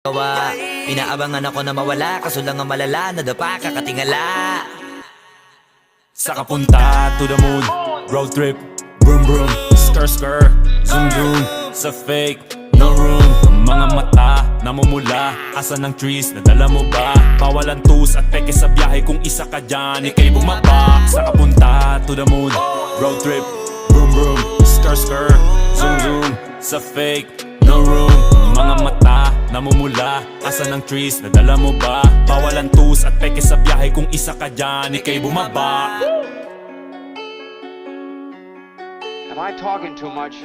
gawa. Inaabangan ako na mawala, kaso lang ang malala, nadapa kakatingala. Sa kapunta to the moon, road trip, vroom vroom, skr skr, zoom zoom. Sa fake, no room. Mga mata, namumula, asan ng trees, nadala mo ba? Bawalan tus at peke sa biyahe, kung isa ka dyan, ika'y bumaba. Sa kapunta to the moon, road trip, vroom vroom, skr skr, zoom zoom. Sa fake, no room. Mga mata, namumula, asan ng trees, nadala mo ba? Bawalan tus at peke sa biyahe, kung isa ka dyan, ika'y bumaba. Am I talking too much?